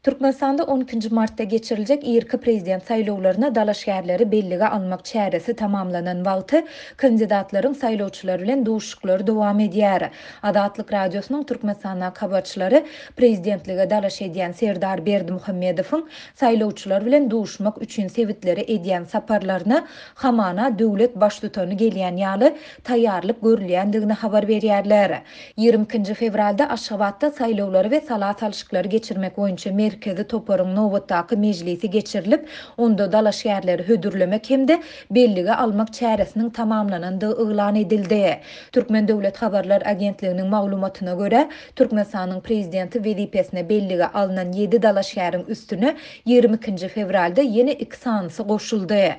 Türkmenistanda 12 Mart'ta geçirilecek ýerki prezident saýlawlaryna dalaşýarlary bellige almak çäresi tamamlanan wagty kandidatlaryň saýlawçylar bilen duşuklary dowam edýär. Adatlyk radiosynyň Türkmenistana habarçylary prezidentlige dalaş edýän Serdar Berdimuhammedowyň saýlawçylar bilen duşmak üçin sebitleri edýän saparlaryny hamana döwlet başlygyny gelýän ýaly taýýarlyk görülýändigini habar berýärler. 20 fevralda Aşgabatda saýlawlary we salat alşyklary geçirmek boýunça merkezi toparyň nowatdaky mejlisi geçirilip, onda dalaşýarlary hödürlemek hemde bellige almak çäresiniň tamamlanandygy yglan edildi. Türkmen Döwlet Habarlar Agentliginiň maglumatyna görä, Türkmenistanyň prezidenti wezipesine bellige alynan 7 dalaşýaryň üstüne 22 fevralda ýene 2 sanysy goşuldy.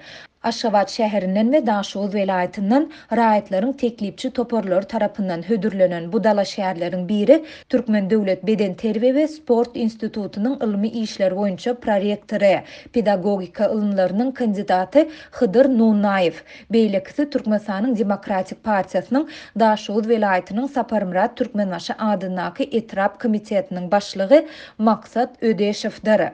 Aşgabat şäherinden we Daşoğuz welaýatynyň raýatlaryň teklipçi toparlary tarapyndan hödürlenen bu dalaşýarlaryň biri Türkmen Döwlet Beden Terbiýe we Sport Institutunyň ilmi işler boýunça prorektory, pedagogika ilmlarynyň kandidaty Hydyr Nunaýew. Beýlekisi Türkmenistanyň Demokratik Partiýasynyň Daşoğuz welaýatynyň Saparmurat Türkmenbaşy adynaky etrap komitetiniň başlygy Maksat Ödeşewdir.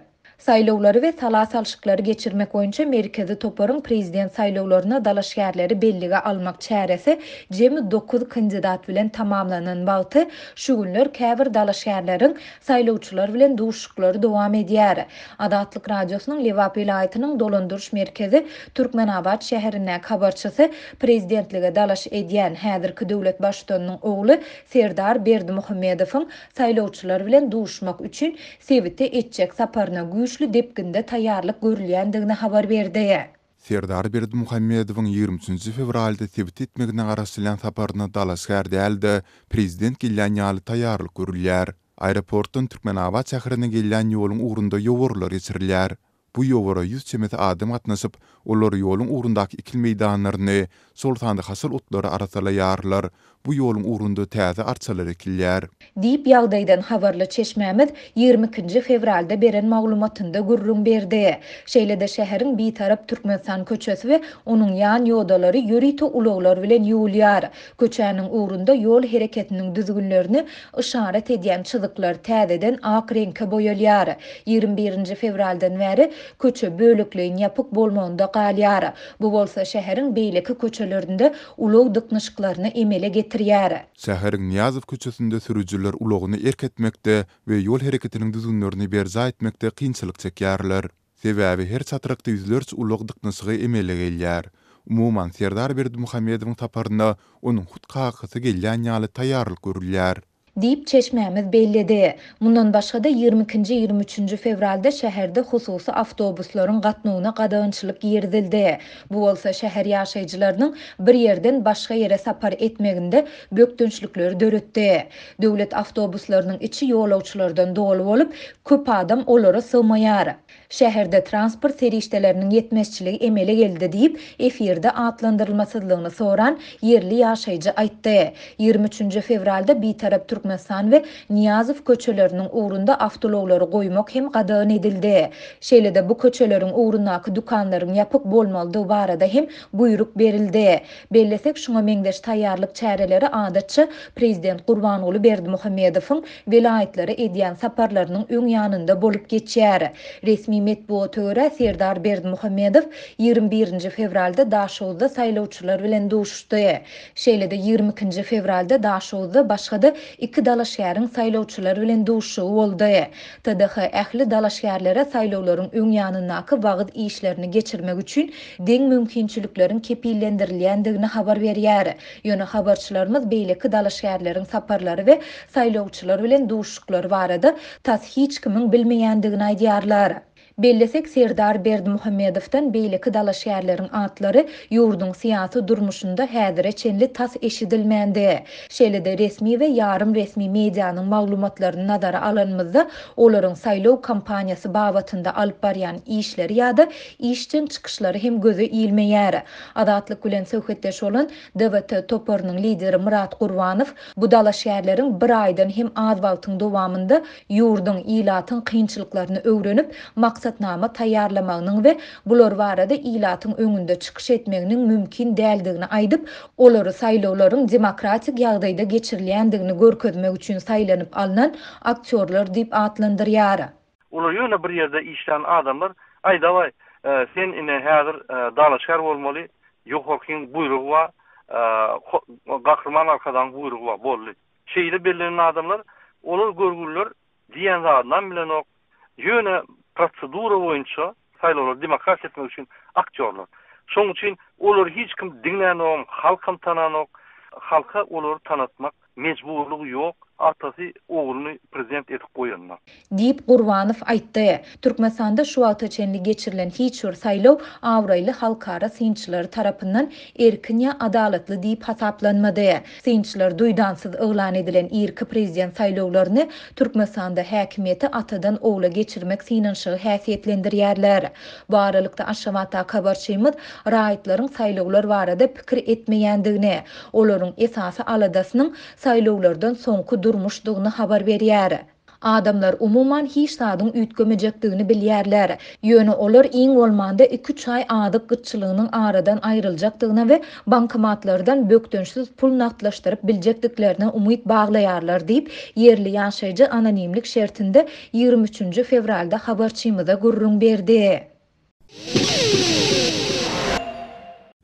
Saýlawlary we salat alşyklary geçirmek boýunça merkezi toparyň prezident saýlawlaryna dalaşýarlary bellige almak çäresi jemi 9 kandidat bilen tamamlanan wagty şu günler käbir dalaşýarlaryň saýlawçylar bilen duşuklary dowam edýär. Adatlyk radiosynyň Lewap welaýatynyň dolandyryş merkezi Türkmenabad şäherine habarçysy prezidentlige dalaş edýän häzirki döwlet başlygynyň ogly Serdar Berdimuhammedowyň saýlawçylar bilen duşmak üçin sebiti etjek saparyna depkinde taýýarlyk görülýändigini habar berdi. Serdar Berdimuhammedowyň 23 fevralda sebit etmegine garaşylan saparyna dalaşýar däldi. Prezident gelýän ýaly taýýarlyk görülýär. Aeroportdan Türkmenabad şäherine gelýän ýoluň ugrunda ýogurlar geçirilýär. Bu ýogura 100 çemet adam atnaşyp, olar ýoluň ugrundaky ikil meýdanlaryny, soltandy hasıl otlary arasalaýarlar. Bu ýoluň ugrunda täze arçalar ekilýär. Diýip ýagdaýdan habarly Çeşmämez 22 fevralda beren maglumatynda gurrun berdi. Şeýlede şäheriň bir tarap Türkmenistan köçesi we onuň ýan ýodalary ýörite ulaglar bilen ýuwulýar. Köçäniň ugrunda ýol hereketiniň düzgünlerini işaret edýän çyzyklar täzeden ak reňke boýalýar. 21 fevraldan bäri köçe bölükleýin ýapyk bolmagynda galýar. Bu bolsa şäheriň beýleki köçelerinde ulag dyknyşyklaryny emele getirýär. Şäheriň Niýazow köçesinde sürüjüler ulagyny erketmekde we ýol hereketiniň düzgünlerini berza etmekde kynçylyk çekýärler. Sebäbi her çatrakda ýüzlerç ulag dyknyşygy emele gelýär. Umuman Serdar Berdimuhammedowyň taparyna onuň hutkakysy gelýän ýaly taýýarlyk görülýär. Diýip Çeşmämez bellidi. Mundan başga da 22-23 fevralda şäherde hususy awtobuslaryň gatnawyna gadagynçylyk ýerdildi. Bu bolsa şäher ýaşaýjylarynyň bir ýerden başga ýere sapar etmeginde bökdünçlükleri döretdi. Döwlet awtobuslarynyň içi ýolawçylardan doly bolup, köp adam olara sığmaýar. Şäherde transport serişdelerinin yetmezçiligi emele geldi diýip efirde atlandyrylmasyzlygyny soran yerli ýaşaýjy aýtdy. 23 fevralda bir tarap Türkmenistan we Niýazow köçeleriniň ugrunda awtolawlary goýmak hem gadagyn edildi. Şeýlede bu köçeleriň ugrundaky dukanlaryň ýapyk bolmalydygy barada hem buyruk berildi. Bellesek şuňa meňdeş taýýarlyk çäreleri adatça prezident Gurbanoğlu Berdimuhammedowyň welaýatlary edýän saparlarynyň öň ýanynda bolup geçýär. Resmi metbuata görä Serdar Berdimuhammedow 21 fevralda Daşoğuzda saýlawçylar bilen duşdy. Şeýlede 22 fevralda Daşoğuzda başga-da 2 dalaşýaryň saýlawçylar bilen duşugy boldy. TDH ähli dalaşýarlara saýlawlaryň öň ýanyndaky wagyt işlerini geçirmek üçin deň mümkinçilikleriň kepillendirilýändigini habar berýär. Ýöne habarçylarymyz beýleki dalaşýarlaryň saparlary we saýlawçylar bilen duşuklary barada tas hiç kimiň bilmeýändigini aýdýarlar. Bellesek Serdar Berdimuhammedowdan beýleki dalaşýarlaryň atlary ýurdun syýasy durmuşynda häzire çenli tas eşidilmendi. Şeýlede resmi we ýarym resmi medianyň maglumatlaryny nazara alanmazda olaryň saýlaw kampaniýasy babatynda alyp barýan işleri ýa-da işden çykyşlary hem göze iýilmeýär. Adatlyk bilen söhbetdeş bolan DWT toparynyň lideri Murat Gurwanow bu dalaşýarlaryň bir aýdan hem az wagtyň dowamında ýurdun ilatyň kynçylyklaryny öwrenip maksatnama taýýarlamagynyň we bular barada ilatyň öňünde çykyş etmeginiň mümkin däldigini aýdyp, olary saýlawlaryň demokratik ýagdaýda geçirilýändigini görkezmek üçin saýlanyp alynan aktyorlar diýip atlandyrýar. Olar ýöne bir ýerde işlän adamlar ay davay sen ine häzir dalaşgar bolmaly, ýokurkyň buyrugy wa gahrman arkadan buyrugy wa bolly. Şeýle belirlenen adamlar olar görgüller diýen zatdan bilen ok ýöne prosedura boýunça saýlawlar demokrat etmek üçin aktyorlar. Şoň üçin olar hiç kim dinlenok, halkym tananok, halka olar tanatmak mecburlugy ýok. Atası oğlunu prezident etip koyanlar. Deyip Gurbanov aýtdy. Türkmenistanda şu wagta çenli geçirilen hiç bir saýlaw awraýly halkara synçylar tarapyndan erkin ýa adalatly diýip hasaplanmady. Synçylar duýdansyz öňlan edilen irki prezident saýlawlaryny Türkmenistanda häkimiýeti atadan ogla geçirmek synanşygy häsiýetlendirýärler. Bu aralykda Aşgabatda habarçymyz raýatlaryň saýlawlar barada pikir etmeýändigini, olaryň esasy aladasynyň saýlawlardan soňky durmuşdygyny habar berýär. Adamlar umuman hiç sadyň üýtgemejekdigini bilýärler. Ýöne olar iň bolmanda 2-3 ay adyk gytçylygynyň aradan aýryljakdygyna we bankomatlardan bökdönşsiz pul naklaşdyryp biljekdiklerine umyt baglaýarlar diýip yerli ýaşaýjy anonimlik şertinde 23 fevralda habarçymyza gurrun berdi.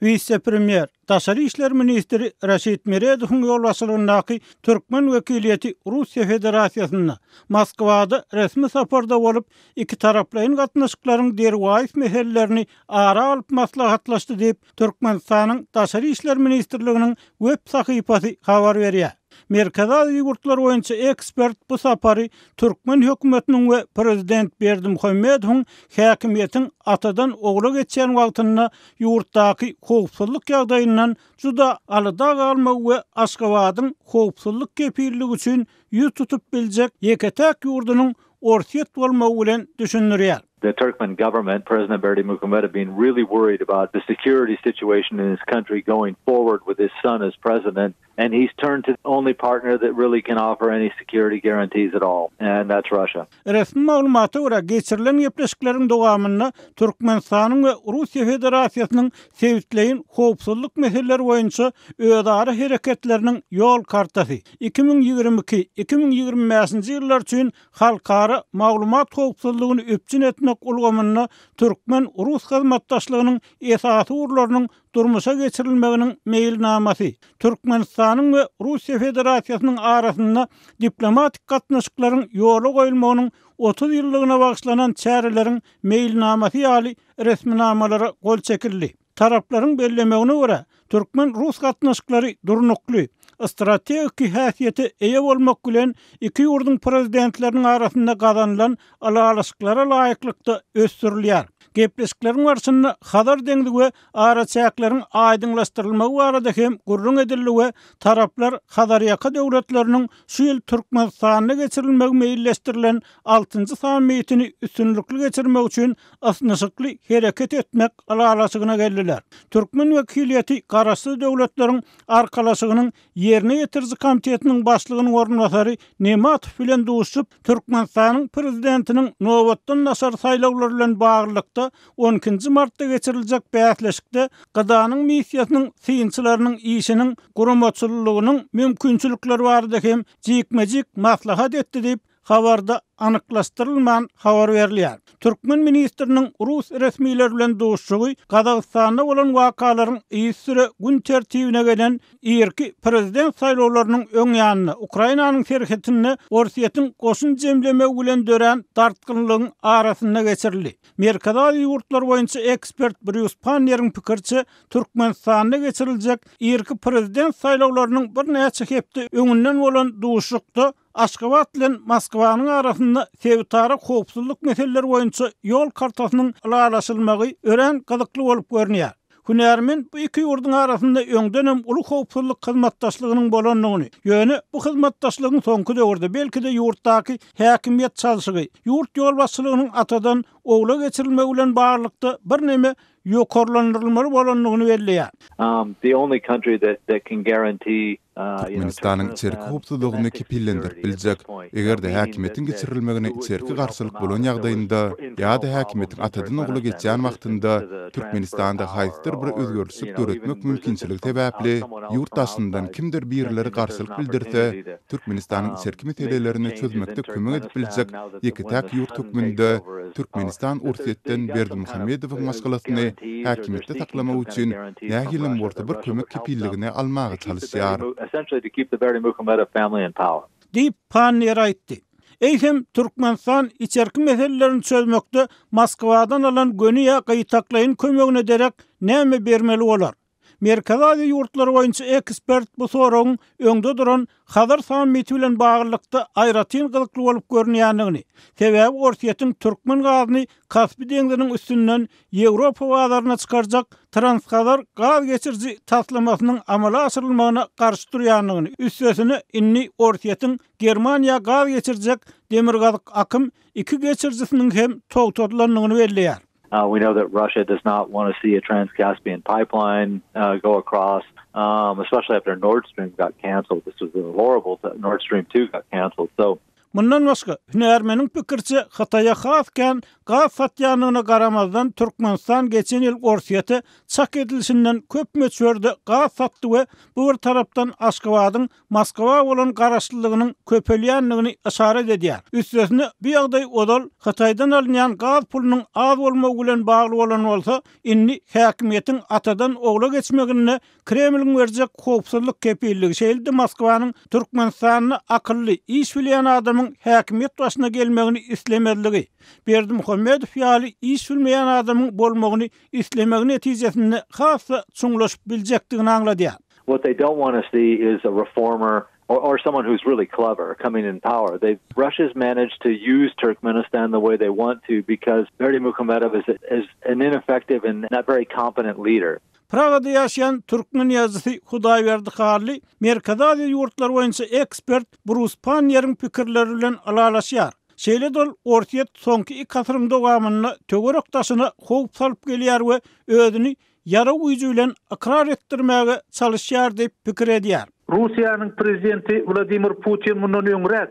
Vice-premier, Daşary işler ministri Raşid Meredowyň ýolbaşçylygyndaky Türkmen wekiliýeti Russiýa Federasiýasyna Moskwada resmi saparda bolup iki taraplaryň gatnaşyklaryň derwäis meselelerini ara alyp maslahatlaşdy diýip Türkmenistanyň Daşary işler ministrliginiň web sahypasy habar berýär. Merkezi ýurtlar boýunça ekspert bu sapary Türkmen hökümetiniň we prezident Berdimuhammedowyň häkimiýetiň atadan ogla geçýän wagtyna ýurtdaky howpsuzlyk ýagdaýyndan juda alada galmak we Aşgabatyň howpsuzlyk kepilligi üçin ýüz tutup biljek ýeketäk ýurdunyň orsiýet bolmagy bilen düşünülýär. The Turkmen government, President Berdimuhamed, have been really worried about the security situation in his country going forward with his son as president, and he's turned to the only partner that really can offer any security guarantees at all, and that's Russia. Resmi maglumaty görä geçirilen ýepleşikleriň dowamynda Türkmenistanyň we Russiýa Federasiýasynyň sevitleýin howpsuzlyk meseleleri boýunça özara hereketleriniň ýol kartasy 2022-2025-nji ýyllar üçin halkara maglumat howpsuzlygyny öpçün etmek ulgamyna Türkmen Rus hyzmatdaşlygynyň esasy urlarynyň durmuşa geçirilmeginiň meýilnamasy, Türkmenistanyň we Russiýa Federasiýasynyň arasynda diplomatik gatnaşyklaryň ýola goýulmagynyň 30 ýyllygyna bagşlanan çäreleriň meýilnamasy ýaly resminamalara gol çekildi. Taraplaryň bellemegine görä Türkmen Rus gatnaşyklary durnukly, strategik häsiýeti eýe bolmak bilen iki ýurdun prezidentleriniň arasynda gazanylan alalaşyklara laýyklykda ösdürilýär. Gepleşikleriň barşynda hadar deňligi we araçaklaryň aýdyňlaşdyrylmagy barada hem gurrun edildi we taraplar hadarýaka döwletleriniň şu ýyl Türkmenistanyna geçirilmegi meýilleşdirilen 6-njy sammitini üstünlükli geçirmek üçin asnaşykly hereket etmek alalaşygyna geldiler. Türkmen wekiliýeti garaşly döwletleriň arkalaşygynyň ýerine ýetirji komitetiniň başlygynyň ornbasary Nematow bilen duşup Türkmenistanyň prezidentiniň nowatdan nasar saýlawlary bilen baglykda 12 martda geçiriljek bäsleşikde gydanyň missiýasynyň synçylarynyň işiniň guramaçylygynyň mümkinçilikleri barada hem jikmejik maslahat etdi diýip habarda anyklaşdyrylman habar berilýär. Türkmen ministriniň Rus resmiýetleri bilen duşugy Gazagystanda bolan wakalaryň ýysyry gün tertibine gelen irki prezident saýlawlarynyň öň ýanyna Ukrainanyň serhetine orsiýetiň goşun jemlemegi bilen dören dartgynlygyň arasynda geçirildi. Merkezi ýurtlar boýunça ekspert Bruce Panner'in pikirçe Türkmenistanda geçiriljek irki prezident saýlawlarynyň bir näçe hepde öňünden bolan duşukda Aşgabat bilen Moskwanyň arasynda sevtara howpsuzlyk meseleleri boýunça ýol kartasynyň alalaşylmagy ören gyzykly bolup görnýär. Hünärmen bu iki ýurdun arasynda öňden uly howpsuzlyk hyzmatdaşlygynyň bolanlygyny, ýöne bu hyzmatdaşlygyň soňky döwürde belki de ýurtdaky häkimiýet çalşygy, ýurt ýolbaşçylygynyň atadan ogla geçirilmegi bilen barlykda bir neme ýokarlandyrylmaly bolanlygyny belliýär. The only country that can guarantee Türkmenistan'ın içerki hopsuzluğunu kepillendirip biljek. Egerde häkimetin geçirilmegine içerki garşylyk bolan ýagdaýynda ýa-da häkimetin atadan ogly geçýän wagtynda Türkmenistanda haýsyr bir özgörlük göretmek mümkinçiligi sebäpli ýurtdaşyndan kimdir birileri garşylyk bildirse, Türkmenistanyň içerki meselelerini çözmekde kömek edip biljek. Ýeketäk ýurt hökmünde Türkmenistan Ursiýetden Berdimuhammedowyň maskalasyny häkimetde taklamak üçin nähilem orta bir kömek kepilligine almagy çalışýar. Essentially to keep the Berdimuhamedov family in power. Diýip Panner aýtdy. Eýsem Türkmenistan içerki meselelerini çözmekde Moskwadan alan göni ýa gaýtaklaýyn kömegine derek näme bermeli bolar? Merkez Aziýa ýurtlary boýunça ekspert bu soragyň öňde duran Hazar sammiti bilen baglykda aýratyn gyzykly bolup görnýändigini, sebäbi Orsiýetiň türkmen gazyny Kaspy deňziniň üstünden Ýewropa bazaryna çykarjak Transhazar gaz geçirji taslamasynyň amala aşyrylmagyna garşy durýanlygyny, üstesine inni Orsiýetiň Germaniýa gaz geçirjek demir gazyk akym iki geçirjisiniň hem togtadylanyny belliýär. We know that Russia does not want to see a Trans-Caspian pipeline go across, especially after Nord Stream got canceled. This was horrible that Nord Stream 2 got canceled. So mundan başga, Hünärmeniň pikirçe Hataýa hasken gaz satýanyna garamazdan Türkmenistan geçen ýyl Orsiýete çak edilişinden köp möçberde gaz satdy we bu bir tarapdan Aşgabatyň Moskwa bolan garaşlygynyň köpelýänligini işaret edýär. Üstesine bir ýagdaý odal Hataýdan alynýan gaz pulunyň az bolmagy bilen bagly bolan bolsa, inni häkimetiň atadan ogla geçmegine Kremliň berjek howpsuzlyk kepilligi şeýle Moskwanyň Türkmenistanyny akylly iş bilýän adamyň häkimet başyna gelmegini islemedligi, Berdimuhammedow ýaly iş bilmeýän adamyň bolmagyny islemegi netijesinde hassa çuňlaşyp biljekdigini aňladýar. What they don't want to see is a reformer or someone who's really clever coming in power. Russia's managed to use Turkmenistan the way they want to because Berdimuhamedov is an ineffective and not very competent leader. Pragada ýaşaýan türkmen ýazgysy Hudaýberdi Harly, Merkez Aziýa ýurtlary boýunça ekspert Bruce Panner'in pikirleri bilen alalaşýar. Şeýle dol Orsiýet soňky 2 asryň dowamyny tögerek taşyna howp salyp gelýär we özüni ýara güýji bilen ikrar etdirmäge çalışýar diýip pikir edýär. Rusiýanyň prezidenti Vladimir Putin mundan öňrek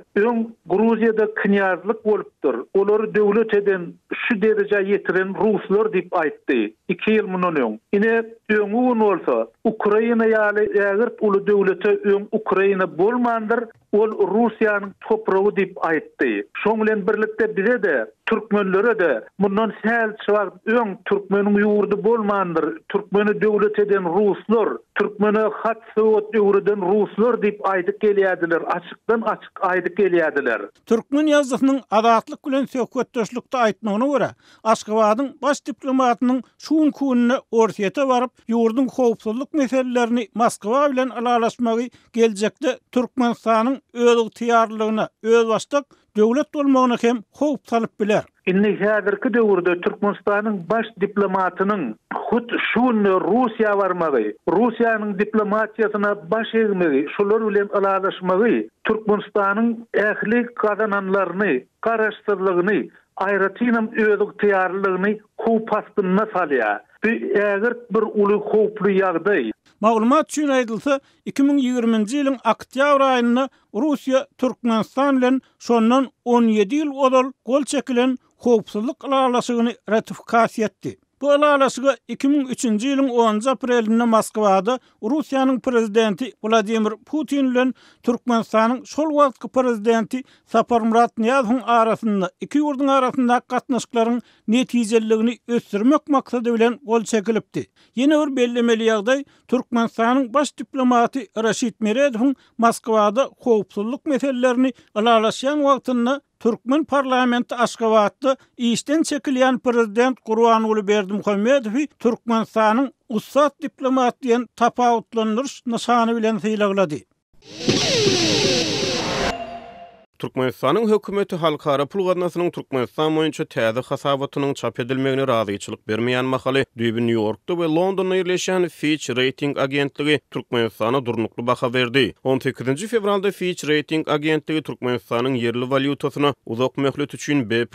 Gruziýada knyazlyk bolupdyr. Olary döwlet eden şu derejä ýetiren ruslar diýip aýtdy. 2 ýyl mundan öň. Ine öňü bolsa, Ukraina ýaly ägir uly döwlete öň Ukraina bolmandyr, ol Rusiýanyň topragy diýip aýtdy. Şoň bilen birlikde bize de Türkmenlere de mundan säl çygar öň Türkmeniň ýurdu bolmandyr. Türkmeni döwlet eden ruslar, Türkmeni hat sowat ýurdudan ruslar diýip aýdyp gelýärdiler. Açykdan açyk aýdyp gelýärdiler. Türkmen ýazgysynyň adatlyk bilen söhbetdeşlikde aýtmagyna görä, Aşgabatyň baş diplomatynyň şuň kununa Orsiýete baryp ýurdun howpsuzlyk meselelerini Moskwa bilen alalaşmagy geljekde Türkmenistanyň öz ýetiýärliligine, öz başlyk döwlet bolmagyna hem howp salyp biler. Inni häzirki döwürde Türkmenistanyň baş diplomatynyň hut şuny Rusiýa barmagy, Rusiýanyň diplomatiýasyna baş egmegi, şolar bilen alalaşmagy, Türkmenistanyň ähli kazananlaryny, garaşdyrlygyny, aýratynam özüň tiýarlygyny howp astyna salýar. Ägir bir uly howply ýagdaý. Maglumat üçin aýdylsa, 2020-nji ýylyň oktýabr aýynda Rusiýa Türkmenistan bilen şondan 17 ýyl odal gol çekilen howpsuzlyk alalaşygyny ratifikasiýa etdi. Bu alalaşyga 2003-nji ýylyň 10 aprelinde Moskwada Rusiýanyň prezidenti Vladimir Putin bilen Türkmenistanyň şol wagtky prezidenti Saparmurat Niyazowyň arasynda iki ýurdun arasynda gatnaşyklaryň netijeligini ösdürmek maksady bilen gol çekilipdi. Ýene bir bellemeli ýagdaý Türkmenistanyň baş diplomaty Raşid Meredowyň Moskwada howpsuzlyk meselelerini alalaşýan wagtynda Türkmen parlamenti Aşgabatda işten çekilýän prezident Gurbanuly Berdimuhammedowy Türkmenistanyň ussat diplomat diýen tapawutlandyryş nişany bilen sylaglady. Türkmenistanyň hökümeti halkara pul gadnasynyň Türkmenistan boýunça täze hasabatynyň çap edilmegine razyçylyk bermeýän mahaly düýbi New Yorkda we Londonda ýerleşen Fitch Rating agentligi Türkmenistana durnukly baha berdi. 18 fevralda Fitch Rating agentligi Türkmenistanyň yerli valyutasyna uzak möhlet üçin B+,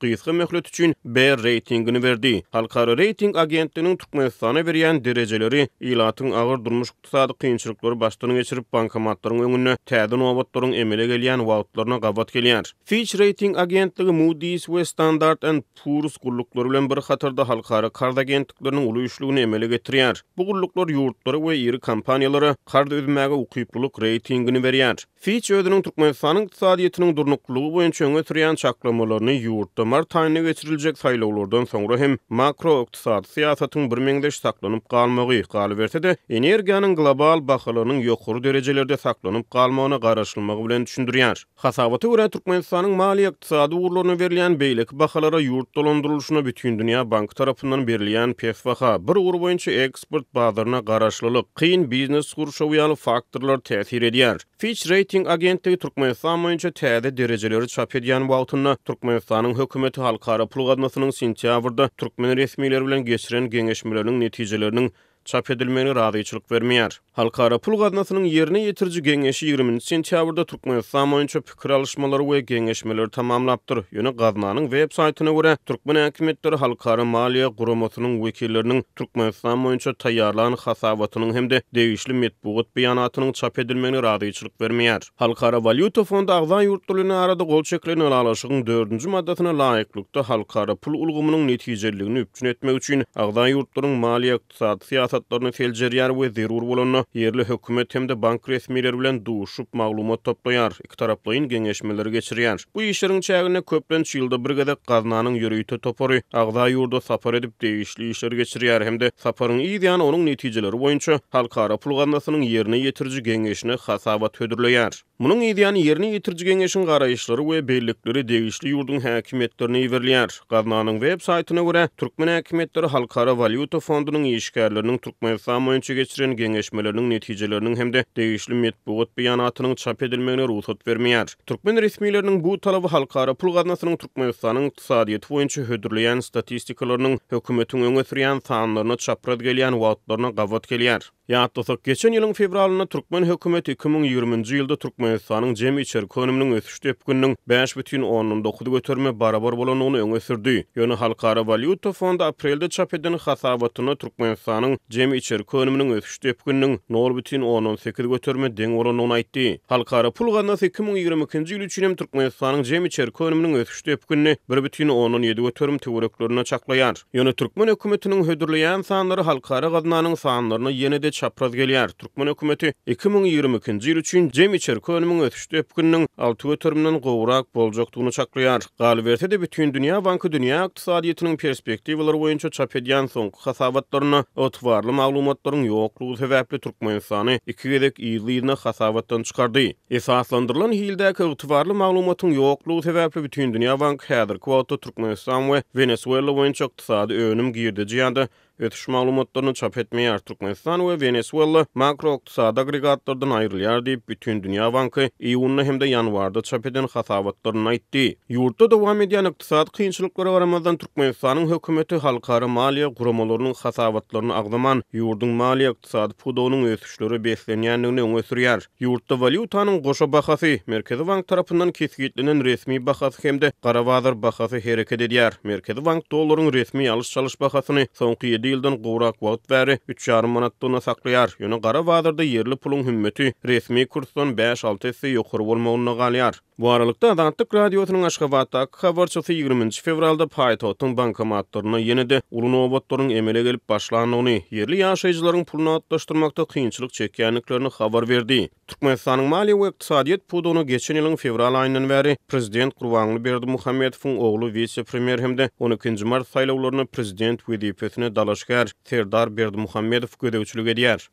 gysga möhlet üçin B ratingini berdi. Halkara rating agentliginiň Türkmenistana berýän derejeleri ilatyň agyr durmuş ykdysady kynçylyklary başdan geçirip bankomatlaryň öňüne täze nowatlaryň emele gelýän wagtlaryna gabat gelýär. Fitch Rating agentligi Moody's we Standard & Poor's gullukları bilen bir hatarda halkara kard agentlikleriniň uly emele getirýär. Bu gulluklar ýurtlary we iri kompaniýalary karda ödmäge ukyplylyk ratingini berýär. Fitch özüniň Türkmenistanyň ykdysadyetiniň durnuklygy boýunça öňe sürýän çaklamalaryny ýurtda mart aýyna geçirilejek saýlawlardan soňra hem makro ykdysady syýasatyň bir meňdeş saklanyp galmagy galy berse de energiýanyň global bahalarynyň ýokary derejelerde saklanyp galmagyna garaşylmagy bilen düşündirýär. Hasabaty görä Türkmenistanyň mali ykdysady urlaryna berilýän beýleki bahalara ýurt dolandyrylşyna bütün dünýä bank tarapyndan berilýän pesbaha bir ur boýunça eksport bazaryna garaşlylyk, kyn biznes gurşawy ýaly faktorlar täsir edýär. Fitch Rating agentligi Türkmenistan boýunça täze derejeleri çap edýän wagtyna Türkmenistanyň hökümeti halkara pul gadnasynyň sentýabrda türkmen resmiýetleri bilen geçiren geňeşmeleriniň netijeleriniň çap edilmegine razyçylyk bermeýär. Halkara pul gadnasynyň ýerine ýetiriji geňeşi 20 sentýabrda Türkmenistan boýunça pikir alışmalary we geňeşmeler tamamlapdyr. Ýöne gaznanyň web saýtyna görä türkmen häkimetleri halkara maliýe guramatynyň wekilleriniň Türkmenistan boýunça taýýarlanan hasabatynyň hemde degişli metbuat beýanatynyň çap edilmegine razyçylyk bermeýär. Halkara valyuta fondy agzan ýurtlaryny arada gol çekileni alaşygyň 4-nji maddasyna laýyklykda halkara pul ulgamynyň netijeligini üpçün etmek üçin agzan ýurtlaryň maliýe ykdysady syýasatlaryny feljerýär we zerur bolany yerli hökümet hemde bank resmiýetleri bilen duşup maglumat toplaýar, iki taraplyň geňeşmeleri geçirýär. Bu işleriň çägine köplençi ýylda bir gezek gaznanyň ýörüýte topary agza ýurda sapar edip degişli işler geçirýär hemde saparyň ýa-da onuň netijeleri boýunça halkara pul gadnasynyň ýerine ýetiriji geňeşine hasabat hödürleýär. Munyň ýa-da ýerine ýetiriji geňeşiň garaýşlary we bellikleri degişli ýurdun häkimetlerine berilýär. Gaznanyň web saýtyna görä türkmen häkimetleri halkara valyuta fondunyň işgärleriniň Türkmenistan boýunça geçiren geňeşmeleriniň netijeleriniň hemde degişli metbuat beýanatynyň çap edilmegine ruhsat bermeýär. Türkmen resmiýetleriniň bu talaby halkara pul gadnasynyň Türkmenistanyň ykdysadyety boýunça hödürleýän statistikarynyň hökümetiň öňe sürýän sanlaryna çapraz gelýän wagtlaryna gabat gelýär. Ýa-da geçen ýylyň fevralyna Türkmen hökümeti 2020-nji ýylda Türkmenistanyň jemi içerik önüminiň ösüş tepkiniň 5,9 götürme barabar bolanyny öňe sürdi. Ýöne halkara valyuta fondy aprelde çap eden hasabatyna Türkmenistanyň jemi içerik önüminiň ösüş tepkiniň 0,18 götürme deň bolanyny aýtdy. Halkara pul gadnasy 2022-nji ýyl üçin Türkmenistanyň jemi içerik önüminiň ösüş tepkini 1,17 götürme teoreklerine çaklaýar. Ýöne Türkmen hökümetiniň hödürleýän sanlary halkara gadnanyň sanlaryna ýene-de çapraz gelýär. Türkmen hökümeti 2022-nji ýyl üçin jemi içerik önüminiň ösüş tepkiniň 6 götürmeden gowrak boljakdygyny çaklaýar. Galy berse de bütün dünýä banky dünýä ykdysadyetiniň perspektiwalary boýunça çap edýän soňky hasabatlaryna otwarly maglumatlaryň ýoklugy sebäpli Türkmenistany iki gezek ýylyna hasabatdan çykardy. Esaslandyrylan hildäki otwarly maglumatyň ýoklugy sebäpli bütün dünýä banky häzirki wagtda Türkmenistan we Venezuela boýunça ykdysady önüm girdi ýa-da ötüş maglumatlaryny çap etmeýär. Türkmenistan we Venezuela makro ykdysady agregatlardan aýrylýar diýip bütün dünýä banky iýunna hemde ýanwarda çap eden hasabatlaryny aýtdy. Ýurtda dowam edýän ykdysady kynçylyklary baramazdan Türkmenistanyň hökümeti halkara maliýe guramalarynyň hasabatlaryny agdaman ýurdun maliýe ykdysady pudowynyň ösüşleri beslenýändigini öňe sürýär. Ýurtda valyutanyň goşa bahasy Merkezi Bank tarapyndan kesgitlenen resmi bahasy hemde gara bazar bahasy hereket edýär. Merkezi Bank dollaryň resmi alış-çalış bahasyny soňky ýyldan gowrak wagt bäri 3,5 manatdan saklaýar. Ýöne gara bazarda yerli puluň hümmeti resmi kursdan 5-6 esse ýokary bolmagyna galýar. Bu aralykda Azatlyk radiosynyň Aşgabatdaky habarçysy 20 fevralda paýtagyň bankomatlaryna ýene-de uly nowatlaryň emele gelip başlanyny, yerli ýaşaýjylaryň puluny atlaşdyrmakda kynçylyk çekýänliklerini habar berdi. Türkmenistanyň maliýe we ykdysadyet pudowyny geçen ýylyň fevral aýyndan bäri prezident Gurbanguly Berdimuhammedowyň ogly vice-premier hemde 12-nji mart saýlawlaryna prezident wezipesine dalaşgar Serdar Berdimuhammedow gödäwçilik edýär.